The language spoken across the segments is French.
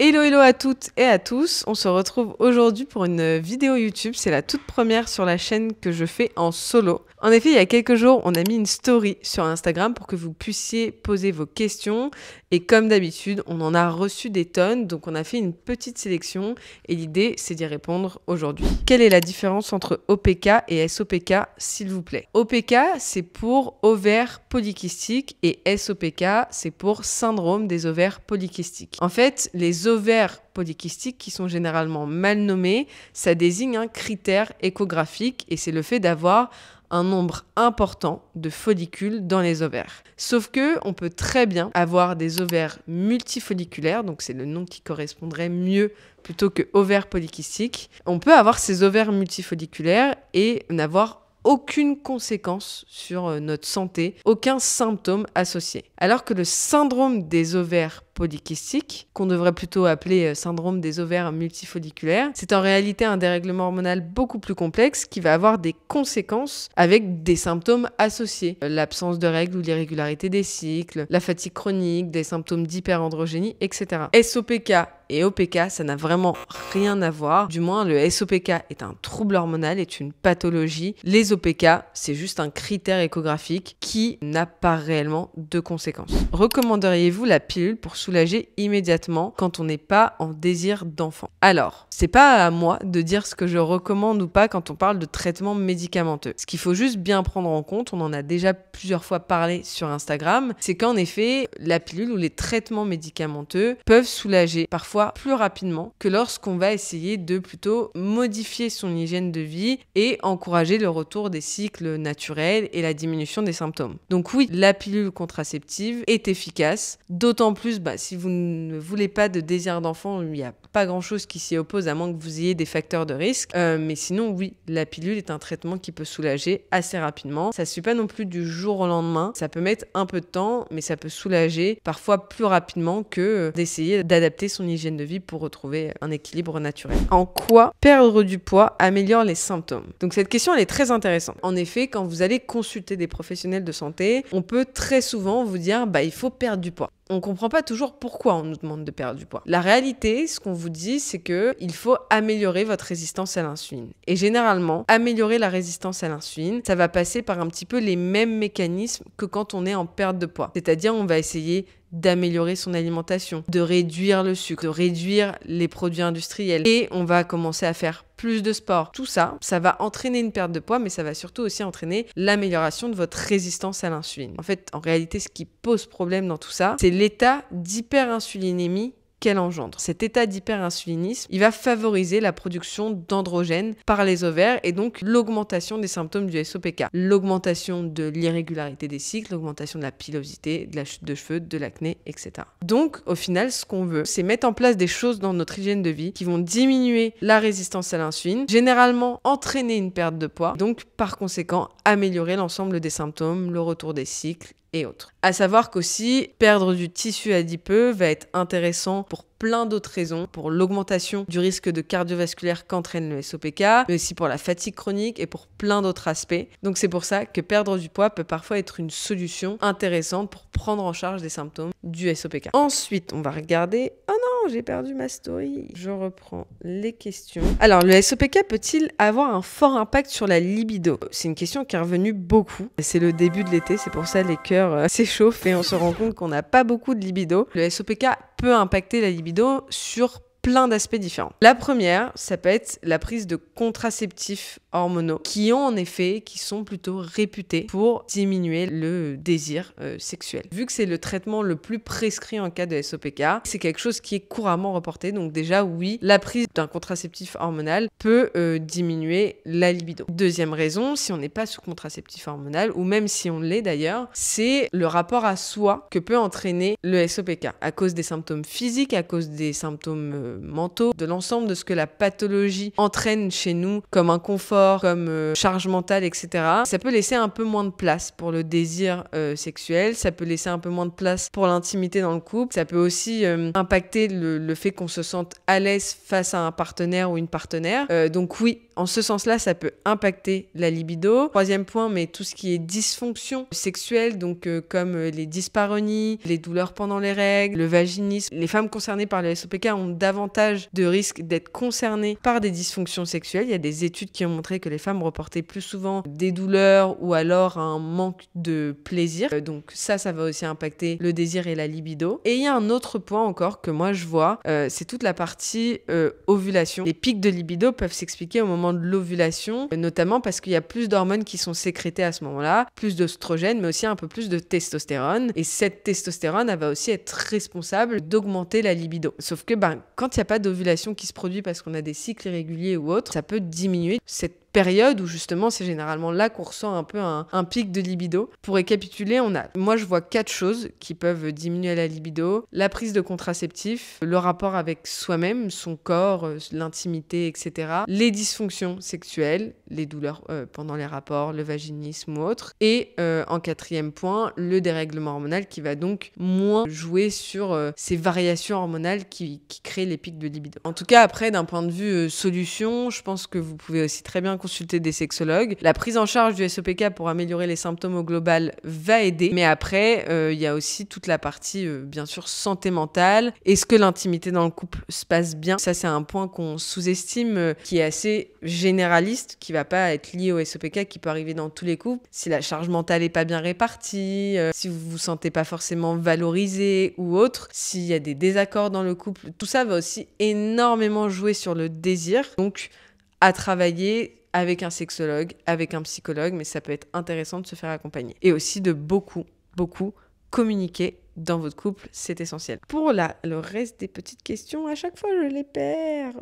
Hello hello à toutes et à tous, on se retrouve aujourd'hui pour une vidéo YouTube, c'est la toute première sur la chaîne que je fais en solo. En effet, il y a quelques jours, on a mis une story sur Instagram pour que vous puissiez poser vos questions et comme d'habitude, on en a reçu des tonnes, donc on a fait une petite sélection et l'idée c'est d'y répondre aujourd'hui. Quelle est la différence entre OPK et SOPK s'il vous plaît? OPK c'est pour ovaires polykystiques et SOPK c'est pour syndrome des ovaires polykystiques. En fait, les ovaires polykystiques qui sont généralement mal nommés, ça désigne un critère échographique et c'est le fait d'avoir un nombre important de follicules dans les ovaires. Sauf que on peut très bien avoir des ovaires multifolliculaires, donc c'est le nom qui correspondrait mieux plutôt que ovaires polykystiques. On peut avoir ces ovaires multifolliculaires et n'avoir aucune conséquence sur notre santé, aucun symptôme associé. Alors que le syndrome des ovaires polykystiques, qu'on devrait plutôt appeler syndrome des ovaires multifolliculaires, c'est en réalité un dérèglement hormonal beaucoup plus complexe qui va avoir des conséquences avec des symptômes associés. L'absence de règles ou l'irrégularité des cycles, la fatigue chronique, des symptômes d'hyperandrogénie, etc. SOPK et OPK, ça n'a vraiment rien à voir. Du moins, le SOPK est un trouble hormonal, est une pathologie. Les OPK, c'est juste un critère échographique qui n'a pas réellement de conséquences. Recommanderiez-vous la pilule pour soulager immédiatement quand on n'est pas en désir d'enfant? Alors, c'est pas à moi de dire ce que je recommande ou pas quand on parle de traitement médicamenteux. Ce qu'il faut juste bien prendre en compte, on en a déjà plusieurs fois parlé sur Instagram, c'est qu'en effet, la pilule ou les traitements médicamenteux peuvent soulager parfois plus rapidement que lorsqu'on va essayer de plutôt modifier son hygiène de vie et encourager le retour des cycles naturels et la diminution des symptômes. Donc oui, la pilule contraceptive est efficace, d'autant plus si vous ne voulez pas de désir d'enfant, il n'y a pas grand-chose qui s'y oppose à moins que vous ayez des facteurs de risque. Mais sinon, oui, la pilule est un traitement qui peut soulager assez rapidement. Ça ne se fait pas non plus du jour au lendemain. Ça peut mettre un peu de temps, mais ça peut soulager parfois plus rapidement que d'essayer d'adapter son hygiène de vie pour retrouver un équilibre naturel. En quoi perdre du poids améliore les symptômes? Donc cette question, elle est très intéressante. En effet, quand vous allez consulter des professionnels de santé, on peut très souvent vous dire il faut perdre du poids. On ne comprend pas toujours pourquoi on nous demande de perdre du poids. La réalité, ce qu'on vous dit, c'est qu'il faut améliorer votre résistance à l'insuline. Et généralement, améliorer la résistance à l'insuline, ça va passer par un petit peu les mêmes mécanismes que quand on est en perte de poids. C'est-à-dire, on va essayer d'améliorer son alimentation, de réduire le sucre, de réduire les produits industriels. Et on va commencer à faire plus de sport. Tout ça, ça va entraîner une perte de poids, mais ça va surtout aussi entraîner l'amélioration de votre résistance à l'insuline. En fait, en réalité, ce qui pose problème dans tout ça, c'est l'état d'hyperinsulinémie qu'elle engendre. Cet état d'hyperinsulinisme, il va favoriser la production d'androgènes par les ovaires et donc l'augmentation des symptômes du SOPK, l'augmentation de l'irrégularité des cycles, l'augmentation de la pilosité, de la chute de cheveux, de l'acné, etc. Donc, au final, ce qu'on veut, c'est mettre en place des choses dans notre hygiène de vie qui vont diminuer la résistance à l'insuline, généralement entraîner une perte de poids, donc par conséquent améliorer l'ensemble des symptômes, le retour des cycles, et autres. À savoir qu'aussi, perdre du tissu adipeux va être intéressant pour plein d'autres raisons, pour l'augmentation du risque de cardiovasculaire qu'entraîne le SOPK, mais aussi pour la fatigue chronique et pour plein d'autres aspects. Donc c'est pour ça que perdre du poids peut parfois être une solution intéressante pour prendre en charge des symptômes du SOPK. Ensuite, on va regarder... Oh non, j'ai perdu ma story. Je reprends les questions. Alors, le SOPK peut-il avoir un fort impact sur la libido? C'est une question qui est revenue beaucoup. C'est le début de l'été, c'est pour ça les cœurs s'échauffent et on se rend compte qu'on n'a pas beaucoup de libido. Le SOPK peut impacter la libido sur plein d'aspects différents. La première, ça peut être la prise de contraceptifs hormonaux qui sont plutôt réputés pour diminuer le désir sexuel. Vu que c'est le traitement le plus prescrit en cas de SOPK, c'est quelque chose qui est couramment reporté. Donc déjà, oui, la prise d'un contraceptif hormonal peut diminuer la libido. Deuxième raison, si on n'est pas sous contraceptif hormonal, ou même si on l'est d'ailleurs, c'est le rapport à soi que peut entraîner le SOPK à cause des symptômes physiques, à cause des symptômes mentaux, de l'ensemble de ce que la pathologie entraîne chez nous comme inconfort, comme charge mentale, etc. Ça peut laisser un peu moins de place pour le désir sexuel, ça peut laisser un peu moins de place pour l'intimité dans le couple, ça peut aussi impacter le fait qu'on se sente à l'aise face à un partenaire ou une partenaire. Donc oui, en ce sens-là, ça peut impacter la libido. Troisième point, mais tout ce qui est dysfonction sexuelle, donc comme les dyspareunies, les douleurs pendant les règles, le vaginisme. Les femmes concernées par le SOPK ont davantage de risques d'être concernées par des dysfonctions sexuelles. Il y a des études qui ont montré que les femmes reportaient plus souvent des douleurs ou alors un manque de plaisir. Donc ça va aussi impacter le désir et la libido. Et il y a un autre point encore que moi je vois, c'est toute la partie ovulation. Les pics de libido peuvent s'expliquer au moment de l'ovulation, notamment parce qu'il y a plus d'hormones qui sont sécrétées à ce moment-là, plus d'oestrogène, mais aussi un peu plus de testostérone. Et cette testostérone, elle va aussi être responsable d'augmenter la libido. Sauf que quand il n'y a pas d'ovulation qui se produit parce qu'on a des cycles irréguliers ou autre, ça peut diminuer cette période où justement c'est généralement là qu'on ressent un peu un pic de libido. Pour récapituler, moi je vois 4 choses qui peuvent diminuer la libido: la prise de contraceptifs, le rapport avec soi-même, son corps, l'intimité, etc. Les dysfonctions sexuelles, les douleurs pendant les rapports, le vaginisme ou autre. Et en 4e point, le dérèglement hormonal qui va donc moins jouer sur ces variations hormonales qui créent les pics de libido. En tout cas, après, d'un point de vue solution, je pense que vous pouvez aussi très bien consulter des sexologues. La prise en charge du SOPK pour améliorer les symptômes au global va aider, mais après, il y a aussi toute la partie, bien sûr, santé mentale. Est-ce que l'intimité dans le couple se passe bien? Ça, c'est un point qu'on sous-estime, qui est assez généraliste, qui va pas être lié au SOPK, qui peut arriver dans tous les couples. Si la charge mentale est pas bien répartie, si vous vous sentez pas forcément valorisé ou autre, s'il y a des désaccords dans le couple, tout ça va aussi énormément jouer sur le désir. Donc, à travailler avec un sexologue, avec un psychologue, mais ça peut être intéressant de se faire accompagner. Et aussi de beaucoup communiquer dans votre couple, c'est essentiel. Pour le reste des petites questions, à chaque fois je les perds.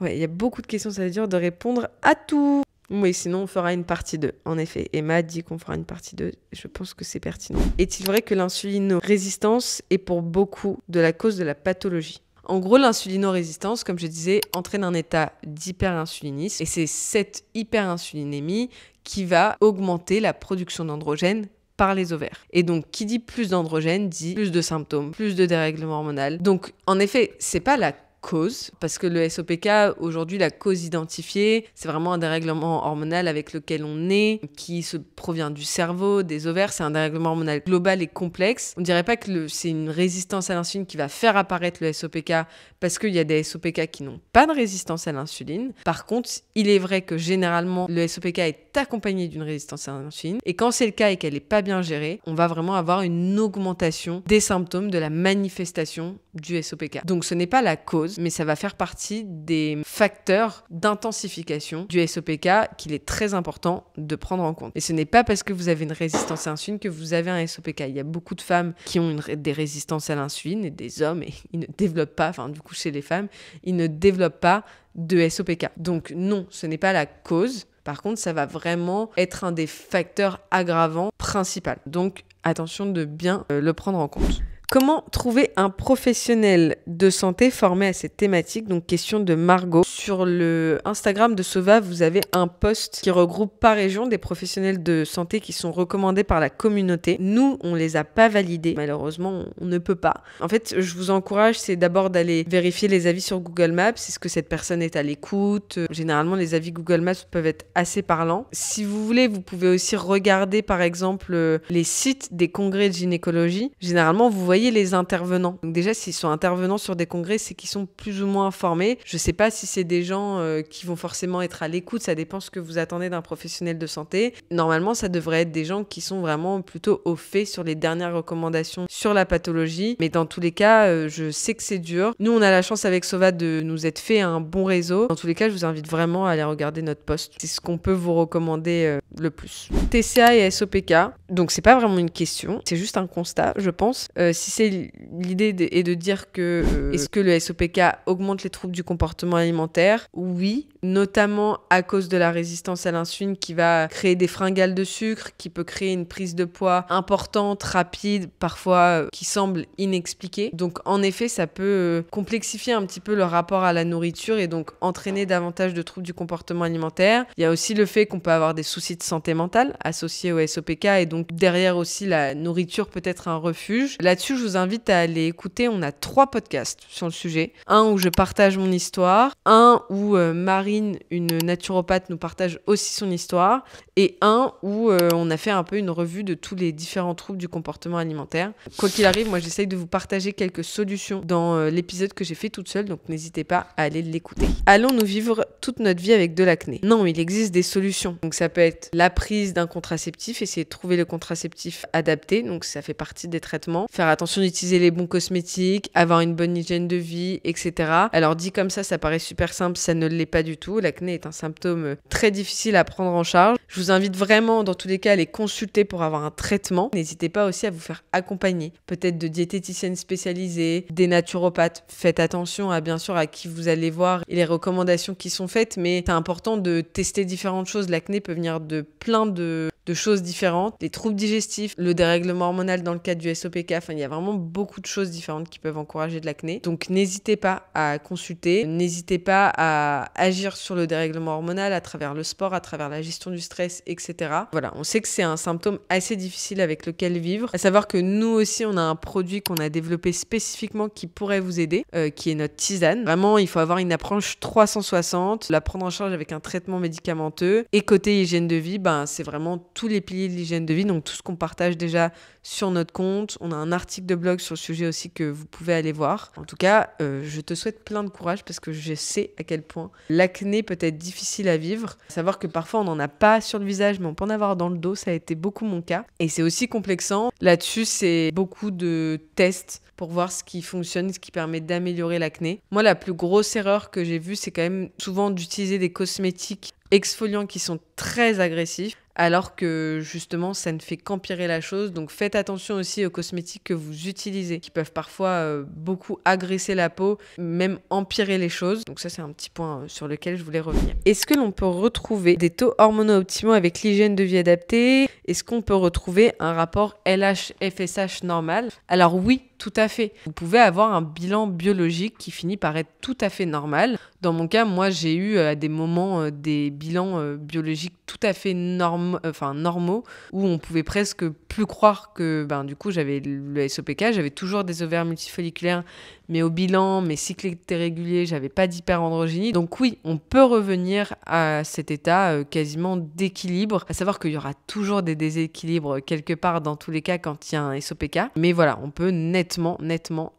Ouais, il y a beaucoup de questions, ça veut dire de répondre à tout. Oui, sinon on fera une partie 2. En effet, Emma dit qu'on fera une partie 2. Je pense que c'est pertinent. Est-il vrai que l'insulinorésistance est pour beaucoup de la cause de la pathologie? En gros, l'insulinorésistance, comme je disais, entraîne un état d'hyperinsulinisme. Et c'est cette hyperinsulinémie qui va augmenter la production d'androgène par les ovaires. Et donc, qui dit plus d'androgène dit plus de symptômes, plus de dérèglement hormonal. Donc, en effet, c'est pas la cause, parce que le SOPK, aujourd'hui, la cause identifiée, c'est vraiment un dérèglement hormonal avec lequel on naît, qui se provient du cerveau, des ovaires. C'est un dérèglement hormonal global et complexe. On dirait pas que c'est une résistance à l'insuline qui va faire apparaître le SOPK, parce qu'il y a des SOPK qui n'ont pas de résistance à l'insuline. Par contre, il est vrai que généralement, le SOPK est accompagné d'une résistance à l'insuline, et quand c'est le cas et qu'elle n'est pas bien gérée, on va vraiment avoir une augmentation des symptômes, de la manifestation du SOPK. Donc ce n'est pas la cause, mais ça va faire partie des facteurs d'intensification du SOPK qu'il est très important de prendre en compte. Et ce n'est pas parce que vous avez une résistance à l'insuline que vous avez un SOPK. Il y a beaucoup de femmes qui ont des résistances à l'insuline et des hommes, et ils ne développent pas, enfin du coup chez les femmes, ils ne développent pas de SOPK. Donc non, ce n'est pas la cause. Par contre, ça va vraiment être un des facteurs aggravants principaux. Donc attention de bien le prendre en compte. Comment trouver un professionnel de santé formé à cette thématique? Donc, question de Margot. Sur le Instagram de Sova, vous avez un post qui regroupe par région des professionnels de santé qui sont recommandés par la communauté. Nous, on les a pas validés. Malheureusement, on ne peut pas. En fait, je vous encourage, c'est d'abord d'aller vérifier les avis sur Google Maps. Est-ce que cette personne est à l'écoute? Généralement, les avis Google Maps peuvent être assez parlants. Si vous voulez, vous pouvez aussi regarder, par exemple, les sites des congrès de gynécologie. Généralement, vous voyez les intervenants. Donc déjà, s'ils sont intervenants sur des congrès, c'est qu'ils sont plus ou moins informés. Je sais pas si c'est des gens qui vont forcément être à l'écoute, ça dépend ce que vous attendez d'un professionnel de santé. Normalement, ça devrait être des gens qui sont vraiment plutôt au fait sur les dernières recommandations sur la pathologie. Mais dans tous les cas, je sais que c'est dur. Nous, on a la chance avec Sova de nous être fait un bon réseau. Dans tous les cas, je vous invite vraiment à aller regarder notre post. C'est ce qu'on peut vous recommander le plus. TCA et SOPK. Donc, c'est pas vraiment une question, c'est juste un constat, je pense. Si c'est l'idée est de dire que est-ce que le SOPK augmente les troubles du comportement alimentaire? Oui, notamment à cause de la résistance à l'insuline qui va créer des fringales de sucre, qui peut créer une prise de poids importante, rapide, parfois qui semble inexpliquée. Donc en effet, ça peut complexifier un petit peu le rapport à la nourriture et donc entraîner davantage de troubles du comportement alimentaire. Il y a aussi le fait qu'on peut avoir des soucis de santé mentale associés au SOPK et donc derrière aussi la nourriture peut être un refuge. Là-dessus, je vous invite à aller écouter. On a 3 podcasts sur le sujet. Un où je partage mon histoire, un où Marie Marine, une naturopathe, nous partage aussi son histoire, et un où on a fait un peu une revue de tous les différents troubles du comportement alimentaire. Quoi qu'il arrive, moi j'essaye de vous partager quelques solutions dans l'épisode que j'ai fait toute seule, donc n'hésitez pas à aller l'écouter. Allons-nous vivre toute notre vie avec de l'acné? Non, il existe des solutions. Donc ça peut être la prise d'un contraceptif, essayer de trouver le contraceptif adapté, donc ça fait partie des traitements. Faire attention d'utiliser les bons cosmétiques, avoir une bonne hygiène de vie, etc. Alors dit comme ça paraît super simple, ça ne l'est pas du tout. L'acné est un symptôme très difficile à prendre en charge. Je vous invite vraiment, dans tous les cas, à les consulter pour avoir un traitement. N'hésitez pas aussi à vous faire accompagner, peut-être de diététiciennes spécialisées, des naturopathes. Faites attention à, bien sûr, à qui vous allez voir et les recommandations qui sont faites, mais c'est important de tester différentes choses. L'acné peut venir de plein de choses différentes, les troubles digestifs, le dérèglement hormonal dans le cadre du SOPK, enfin il y a vraiment beaucoup de choses différentes qui peuvent encourager de l'acné. Donc n'hésitez pas à consulter, n'hésitez pas à agir sur le dérèglement hormonal à travers le sport, à travers la gestion du stress, etc. Voilà, on sait que c'est un symptôme assez difficile avec lequel vivre. À savoir que nous aussi on a un produit qu'on a développé spécifiquement qui pourrait vous aider, qui est notre tisane. Vraiment, il faut avoir une approche 360, la prendre en charge avec un traitement médicamenteux. Et côté hygiène de vie, c'est vraiment tous les piliers de l'hygiène de vie, donc tout ce qu'on partage déjà sur notre compte. On a un article de blog sur le sujet aussi que vous pouvez aller voir. En tout cas, je te souhaite plein de courage parce que je sais à quel point l'acné peut être difficile à vivre. À savoir que parfois on n'en a pas sur le visage, mais on peut en avoir dans le dos, ça a été beaucoup mon cas. Et c'est aussi complexant. Là-dessus, c'est beaucoup de tests pour voir ce qui fonctionne, ce qui permet d'améliorer l'acné. Moi, la plus grosse erreur que j'ai vue, c'est quand même souvent d'utiliser des cosmétiques exfoliants qui sont très agressifs, alors que justement ça ne fait qu'empirer la chose. Donc faites attention aussi aux cosmétiques que vous utilisez, qui peuvent parfois beaucoup agresser la peau, même empirer les choses. Donc ça c'est un petit point sur lequel je voulais revenir. Est-ce que l'on peut retrouver des taux hormonaux optimaux avec l'hygiène de vie adaptée? Est-ce qu'on peut retrouver un rapport LH-FSH normal? Alors oui, tout à fait. Vous pouvez avoir un bilan biologique qui finit par être tout à fait normal. Dans mon cas, moi, j'ai eu à des moments des bilans biologiques tout à fait normaux, où on pouvait presque plus croire que du coup, j'avais le SOPK, j'avais toujours des ovaires multifolliculaires, mais au bilan, mes cycles étaient réguliers, j'avais pas d'hyperandrogynie. Donc oui, on peut revenir à cet état quasiment d'équilibre, à savoir qu'il y aura toujours des déséquilibres quelque part dans tous les cas quand il y a un SOPK, mais voilà, on peut nettement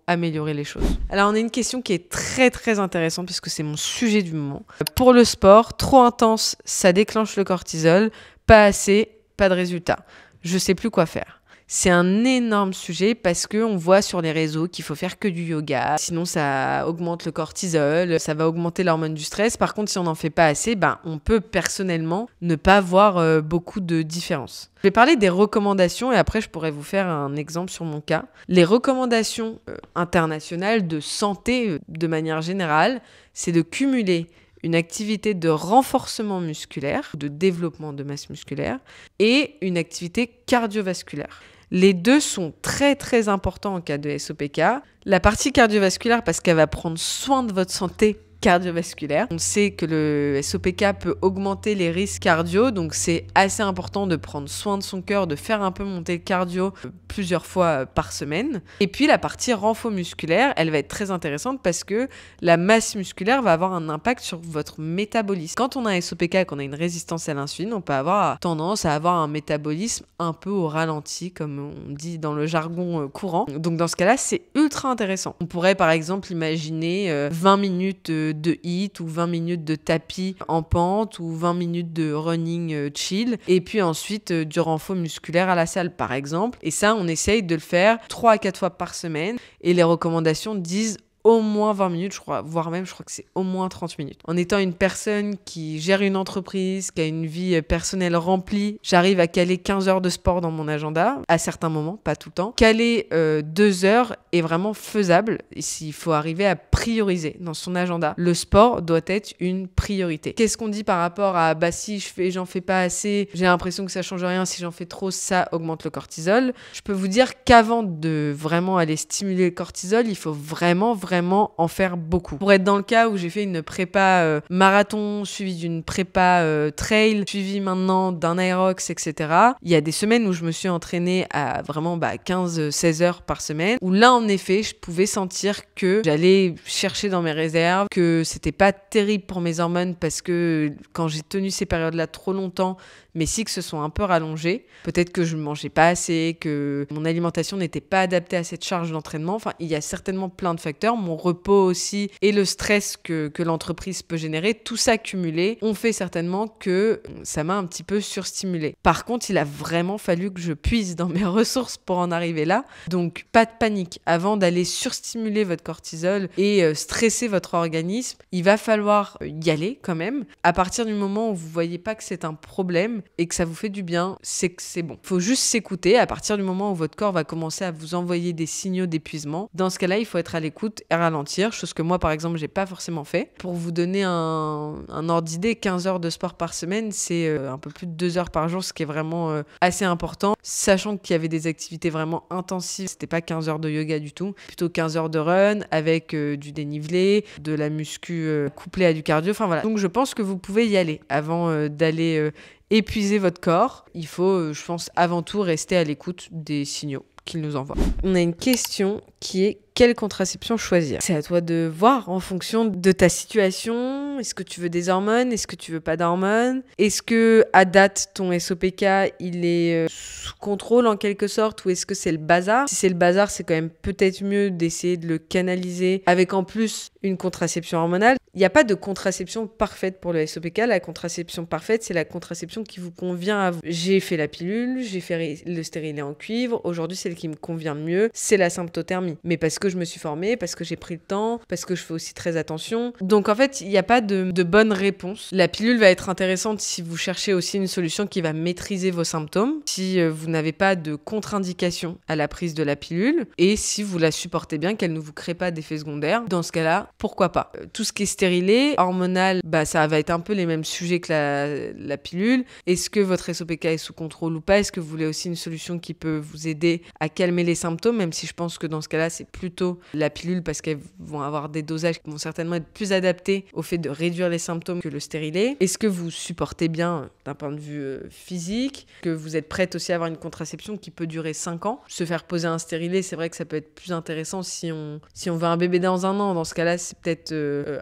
améliorer les choses. Alors on a une question qui est très très intéressante puisque c'est mon sujet du moment. Pour le sport, trop intense, ça déclenche le cortisol, pas assez, pas de résultat. Je sais plus quoi faire. C'est un énorme sujet parce qu'on voit sur les réseaux qu'il faut faire que du yoga, sinon ça augmente le cortisol, ça va augmenter l'hormone du stress. Par contre, si on n'en fait pas assez, on peut personnellement ne pas voir beaucoup de différence. Je vais parler des recommandations et après je pourrais vous faire un exemple sur mon cas. Les recommandations internationales de santé de manière générale, c'est de cumuler une activité de renforcement musculaire, de développement de masse musculaire et une activité cardiovasculaire. Les deux sont très très importants en cas de SOPK. La partie cardiovasculaire parce qu'elle va prendre soin de votre santé cardiovasculaire. On sait que le SOPK peut augmenter les risques cardio, donc c'est assez important de prendre soin de son cœur, de faire un peu monter le cardio plusieurs fois par semaine. Et puis la partie renfort musculaire, elle va être très intéressante parce que la masse musculaire va avoir un impact sur votre métabolisme. Quand on a un SOPK, qu'on a une résistance à l'insuline, on peut avoir tendance à avoir un métabolisme un peu au ralenti, comme on dit dans le jargon courant. Donc dans ce cas-là, c'est ultra intéressant. On pourrait par exemple imaginer 20 minutes de HIIT ou 20 minutes de tapis en pente ou 20 minutes de running chill et puis ensuite du renfort musculaire à la salle par exemple. Et ça, on essaye de le faire 3 à 4 fois par semaine et les recommandations disent au moins 20 minutes, je crois, voire même, je crois que c'est au moins 30 minutes. En étant une personne qui gère une entreprise, qui a une vie personnelle remplie, j'arrive à caler 15 heures de sport dans mon agenda, à certains moments, pas tout le temps. Caler 2 heures est vraiment faisable. Il faut arriver à prioriser dans son agenda. Le sport doit être une priorité. Qu'est-ce qu'on dit par rapport à si j'en fais pas assez, j'ai l'impression que ça change rien, si j'en fais trop, ça augmente le cortisol. Je peux vous dire qu'avant de vraiment aller stimuler le cortisol, il faut vraiment vraiment en faire beaucoup. Pour être dans le cas où j'ai fait une prépa marathon, suivi d'une prépa trail, suivi maintenant d'un aerox, etc. Il y a des semaines où je me suis entraînée à vraiment 15-16 heures par semaine, où là, en effet, je pouvais sentir que j'allais chercher dans mes réserves, que c'était pas terrible pour mes hormones parce que quand j'ai tenu ces périodes-là trop longtemps, mes cycles se sont un peu rallongés. Peut-être que je ne mangeais pas assez, que mon alimentation n'était pas adaptée à cette charge d'entraînement. Enfin, il y a certainement plein de facteurs. Mon repos aussi et le stress que l'entreprise peut générer, tout ça cumulé, ont fait certainement que ça m'a un petit peu surstimulée. Par contre, il a vraiment fallu que je puise dans mes ressources pour en arriver là. Donc, pas de panique. Avant d'aller surstimuler votre cortisol et stresser votre organisme, il va falloir y aller quand même. À partir du moment où vous voyez pas que c'est un problème, et que ça vous fait du bien, c'est que c'est bon. Il faut juste s'écouter à partir du moment où votre corps va commencer à vous envoyer des signaux d'épuisement. Dans ce cas-là, il faut être à l'écoute et ralentir, chose que moi, par exemple, j'ai pas forcément fait. Pour vous donner un ordre d'idée, 15 heures de sport par semaine, c'est un peu plus de 2 heures par jour, ce qui est vraiment assez important. Sachant qu'il y avait des activités vraiment intensives, c'était pas 15 heures de yoga du tout, plutôt 15 heures de run avec du dénivelé, de la muscu couplée à du cardio, enfin voilà. Donc je pense que vous pouvez y aller avant d'aller épuiser votre corps. Il faut, je pense, avant tout rester à l'écoute des signaux qu'il nous envoie. On a une question qui est: quelle contraception choisir? C'est à toi de voir en fonction de ta situation. Est-ce que tu veux des hormones? Est-ce que tu veux pas d'hormones? Est-ce que à date ton SOPK il est sous contrôle en quelque sorte, ou est-ce que c'est le bazar? Si c'est le bazar, c'est quand même peut-être mieux d'essayer de le canaliser avec en plus une contraception hormonale. Il n'y a pas de contraception parfaite pour le SOPK. La contraception parfaite, c'est la contraception qui vous convient à vous. J'ai fait la pilule, j'ai fait le stérilet en cuivre. Aujourd'hui, celle qui me convient le mieux, c'est la symptothermie. Mais parce que je me suis formée, parce que j'ai pris le temps, parce que je fais aussi très attention. Donc en fait, il n'y a pas de bonne réponse. La pilule va être intéressante si vous cherchez aussi une solution qui va maîtriser vos symptômes, si vous n'avez pas de contre-indication à la prise de la pilule, et si vous la supportez bien, qu'elle ne vous crée pas d'effets secondaires. Dans ce cas-là, pourquoi pas? Tout ce qui est stérilé, hormonal, ça va être un peu les mêmes sujets que la pilule. Est-ce que votre SOPK est sous contrôle ou pas? Est-ce que vous voulez aussi une solution qui peut vous aider à calmer les symptômes, même si je pense que dans ce cas-là, c'est plutôt la pilule parce qu'elles vont avoir des dosages qui vont certainement être plus adaptés au fait de réduire les symptômes que le stérilet. Est-ce que vous supportez bien d'un point de vue physique? Que vous êtes prête aussi à avoir une contraception qui peut durer 5 ans? Se faire poser un stérilet, c'est vrai que ça peut être plus intéressant si on veut un bébé dans 1 an. Dans ce cas-là, c'est peut-être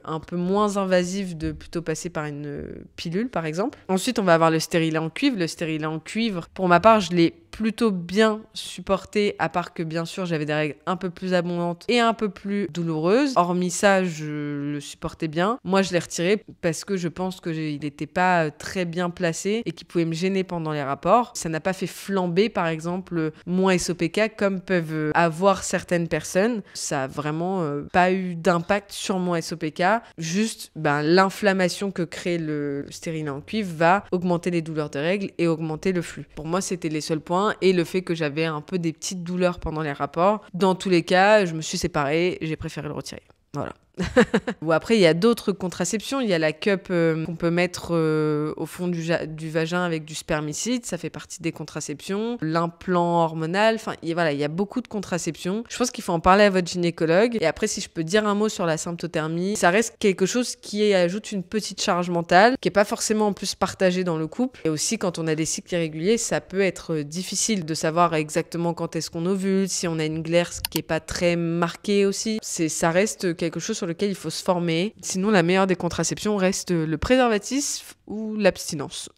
un peu moins invasif de plutôt passer par une pilule, par exemple. Ensuite, on va avoir le stérilet en cuivre. Le stérilet en cuivre, pour ma part, je l'ai plutôt bien supporté, à part que bien sûr j'avais des règles un peu plus abondantes et un peu plus douloureuses. Hormis ça, je le supportais bien. Moi, je l'ai retiré parce que je pense qu'il n'était pas très bien placé et qu'il pouvait me gêner pendant les rapports. Ça n'a pas fait flamber, par exemple, mon SOPK comme peuvent avoir certaines personnes. Ça a vraiment pas eu d'impact sur mon SOPK. Juste, l'inflammation que crée le stérilet en cuivre va augmenter les douleurs de règles et augmenter le flux. Pour moi, c'était les seuls points. Et le fait que j'avais un peu des petites douleurs pendant les rapports. Dans tous les cas, je me suis séparée, j'ai préféré le retirer. Voilà. Ou après, il y a d'autres contraceptions. Il y a la cup qu'on peut mettre au fond du vagin avec du spermicide. Ça fait partie des contraceptions. L'implant hormonal. Enfin, il y a beaucoup de contraceptions. Je pense qu'il faut en parler à votre gynécologue. Et après, si je peux dire un mot sur la symptothermie, ça reste quelque chose qui ajoute une petite charge mentale, qui n'est pas forcément en plus partagée dans le couple. Et aussi, quand on a des cycles irréguliers, ça peut être difficile de savoir exactement quand est-ce qu'on ovule, si on a une glaire qui n'est pas très marquée aussi. Ça reste quelque chose sur lequel il faut se former. Sinon, la meilleure des contraceptions reste le préservatif ou l'abstinence,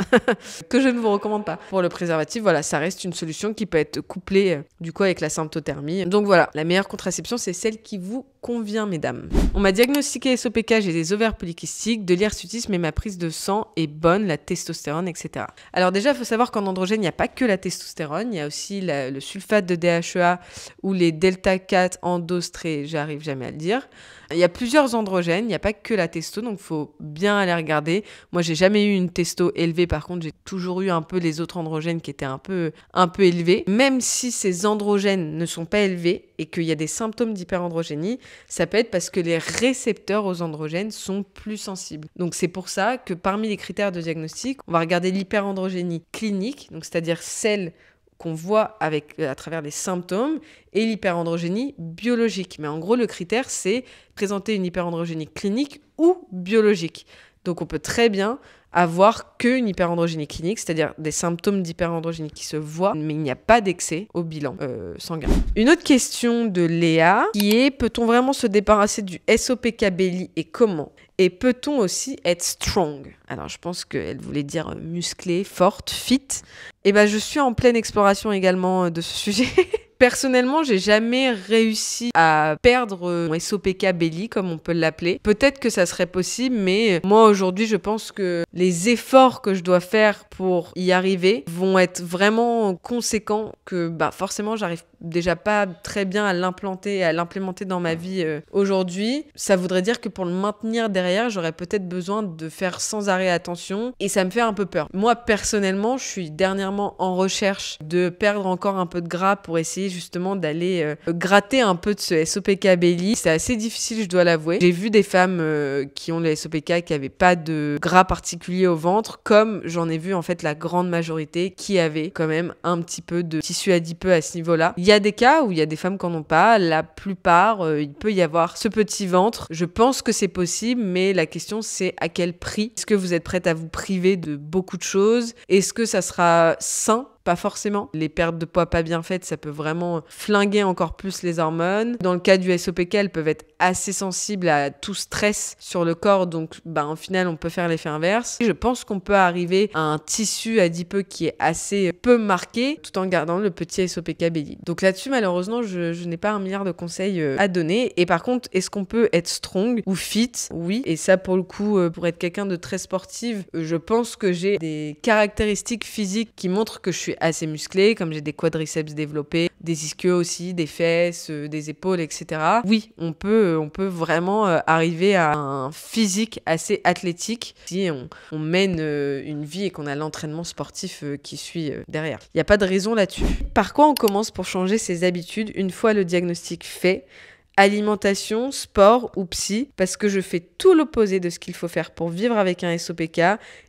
que je ne vous recommande pas. Pour le préservatif, voilà, ça reste une solution qui peut être couplée du coup avec la symptothermie. Donc voilà, la meilleure contraception, c'est celle qui vous convient, mesdames. On m'a diagnostiqué SOPK, j'ai des ovaires polykystiques, de l'hirsutisme et ma prise de sang est bonne, la testostérone, etc. Alors déjà, il faut savoir qu'en androgène, il n'y a pas que la testostérone, il y a aussi le sulfate de DHEA ou les delta 4 endostrés, j'arrive jamais à le dire. Il y a plusieurs androgènes, il n'y a pas que la testo, donc il faut bien aller regarder. Moi, j'ai jamais eu une testo élevée, par contre, j'ai toujours eu un peu les autres androgènes qui étaient un peu élevés. Même si ces androgènes ne sont pas élevés et qu'il y a des symptômes d'hyperandrogénie, ça peut être parce que les récepteurs aux androgènes sont plus sensibles. Donc c'est pour ça que parmi les critères de diagnostic, on va regarder l'hyperandrogénie clinique, donc c'est-à-dire celle qu'on voit à travers les symptômes et l'hyperandrogénie biologique. Mais en gros, le critère, c'est présenter une hyperandrogénie clinique ou biologique. Donc, on peut très bien avoir qu'une hyperandrogénie clinique, c'est-à-dire des symptômes d'hyperandrogénie qui se voient, mais il n'y a pas d'excès au bilan sanguin. Une autre question de Léa qui est: peut-on vraiment se débarrasser du SOPK belly et comment? Et peut-on aussi être strong? Alors je pense qu'elle voulait dire musclée, forte, fit. Et ben je suis en pleine exploration également de ce sujet. Personnellement, j'ai jamais réussi à perdre mon SOPK belly, comme on peut l'appeler. Peut-être que ça serait possible, mais moi aujourd'hui, je pense que les efforts que je dois faire pour y arriver vont être vraiment conséquents, que forcément, j'arrive déjà pas très bien à l'implémenter dans ma vie aujourd'hui. Ça voudrait dire que pour le maintenir derrière, j'aurais peut-être besoin de faire sans arrêt attention, et ça me fait un peu peur. Moi, personnellement, je suis dernièrement en recherche de perdre encore un peu de gras pour essayer justement d'aller gratter un peu de ce SOPK belly. C'est assez difficile, je dois l'avouer. J'ai vu des femmes qui ont le SOPK qui n'avaient pas de gras particulier au ventre, comme j'en ai vu en fait la grande majorité qui avaient quand même un petit peu de tissu adipeux à ce niveau-là. Il y a des cas où il y a des femmes qui n'en ont pas. La plupart, il peut y avoir ce petit ventre. Je pense que c'est possible, mais la question c'est à quel prix? Est-ce que vous êtes prête à vous priver de beaucoup de choses? Est-ce que ça sera sain? Pas forcément. Les pertes de poids pas bien faites, ça peut vraiment flinguer encore plus les hormones. Dans le cas du SOPK, elles peuvent être assez sensibles à tout stress sur le corps, donc au final, on peut faire l'effet inverse. Je pense qu'on peut arriver à un tissu adipeux qui est assez peu marqué, tout en gardant le petit SOPK belly. Donc là-dessus, malheureusement, je n'ai pas un milliard de conseils à donner. Et par contre, est-ce qu'on peut être strong ou fit? Oui. Et ça, pour le coup, pour être quelqu'un de très sportive, je pense que j'ai des caractéristiques physiques qui montrent que je suis assez musclée, comme j'ai des quadriceps développés, des ischios aussi, des fesses, des épaules, etc. Oui, on peut vraiment arriver à un physique assez athlétique si on mène une vie et qu'on a l'entraînement sportif qui suit derrière. Il n'y a pas de raison là-dessus. Par quoi on commence pour changer ses habitudes une fois le diagnostic fait? Alimentation, sport ou psy, parce que je fais tout l'opposé de ce qu'il faut faire pour vivre avec un SOPK,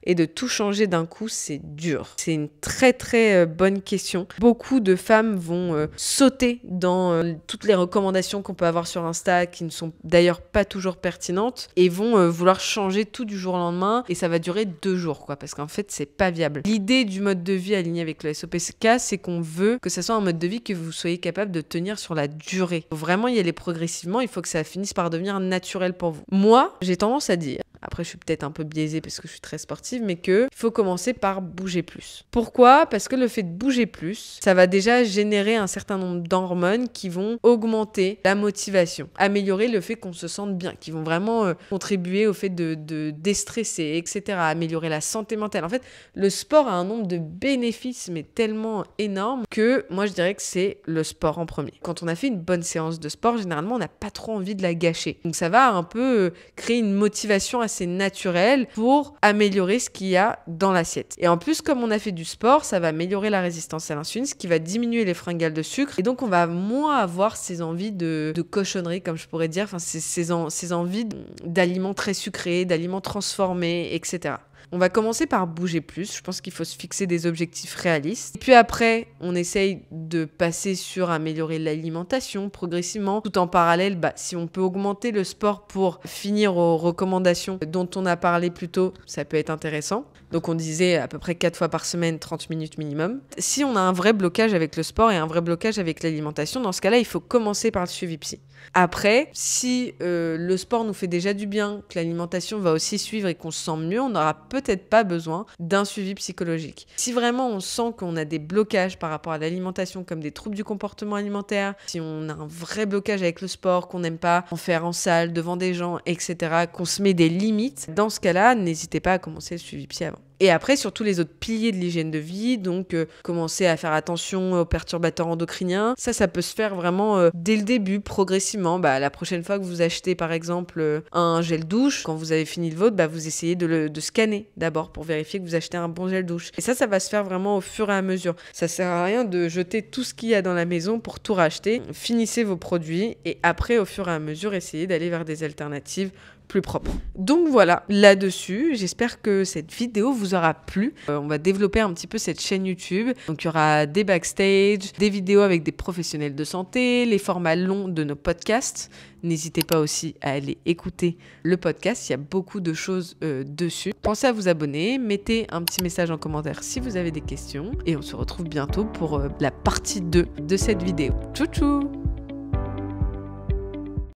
et de tout changer d'un coup, c'est dur. C'est une très très bonne question. Beaucoup de femmes vont sauter dans toutes les recommandations qu'on peut avoir sur Insta, qui ne sont d'ailleurs pas toujours pertinentes, et vont vouloir changer tout du jour au lendemain, et ça va durer 2 jours, parce qu'en fait, c'est pas viable. L'idée du mode de vie aligné avec le SOPK, c'est qu'on veut que ça soit un mode de vie que vous soyez capable de tenir sur la durée. Faut vraiment y aller progressivement, il faut que ça finisse par devenir naturel pour vous. Moi, j'ai tendance à dire, après je suis peut-être un peu biaisée parce que je suis très sportive, mais qu'il faut commencer par bouger plus. Pourquoi? Parce que le fait de bouger plus, ça va déjà générer un certain nombre d'hormones qui vont augmenter la motivation, améliorer le fait qu'on se sente bien, qui vont vraiment contribuer au fait de déstresser, etc., améliorer la santé mentale. En fait, le sport a un nombre de bénéfices mais tellement énorme que moi je dirais que c'est le sport en premier. Quand on a fait une bonne séance de sport, généralement on n'a pas trop envie de la gâcher. Donc ça va un peu créer une motivation assez naturelle pour améliorer ce qu'il y a dans l'assiette. Et en plus, comme on a fait du sport, ça va améliorer la résistance à l'insuline, ce qui va diminuer les fringales de sucre. Et donc on va moins avoir ces envies de cochonnerie, comme je pourrais dire, enfin ces envies d'aliments très sucrés, d'aliments transformés, etc. On va commencer par bouger plus. Je pense qu'il faut se fixer des objectifs réalistes. Et puis après, on essaye de passer sur améliorer l'alimentation progressivement. Tout en parallèle, si on peut augmenter le sport pour finir aux recommandations dont on a parlé plus tôt, ça peut être intéressant. Donc on disait à peu près 4 fois par semaine, 30 minutes minimum. Si on a un vrai blocage avec le sport et un vrai blocage avec l'alimentation, dans ce cas-là, il faut commencer par le suivi psy. Après, si le sport nous fait déjà du bien, que l'alimentation va aussi suivre et qu'on se sent mieux, on n'aura peut-être pas besoin d'un suivi psychologique. Si vraiment on sent qu'on a des blocages par rapport à l'alimentation, comme des troubles du comportement alimentaire, si on a un vrai blocage avec le sport, qu'on n'aime pas en faire en salle, devant des gens, etc., qu'on se met des limites, dans ce cas-là, n'hésitez pas à commencer le suivi psy avant. Et après, sur tous les autres piliers de l'hygiène de vie, donc commencer à faire attention aux perturbateurs endocriniens, ça peut se faire vraiment dès le début, progressivement. La prochaine fois que vous achetez par exemple un gel douche, quand vous avez fini le vôtre, vous essayez de scanner d'abord pour vérifier que vous achetez un bon gel douche. Et ça va se faire vraiment au fur et à mesure. Ça sert à rien de jeter tout ce qu'il y a dans la maison pour tout racheter. Finissez vos produits et après, au fur et à mesure, essayez d'aller vers des alternatives plus propre. Donc voilà, là-dessus, j'espère que cette vidéo vous aura plu. On va développer un petit peu cette chaîne YouTube. Donc il y aura des backstage, des vidéos avec des professionnels de santé, les formats longs de nos podcasts. N'hésitez pas aussi à aller écouter le podcast, il y a beaucoup de choses dessus. Pensez à vous abonner, mettez un petit message en commentaire si vous avez des questions et on se retrouve bientôt pour la partie 2 de cette vidéo. Tchou tchou!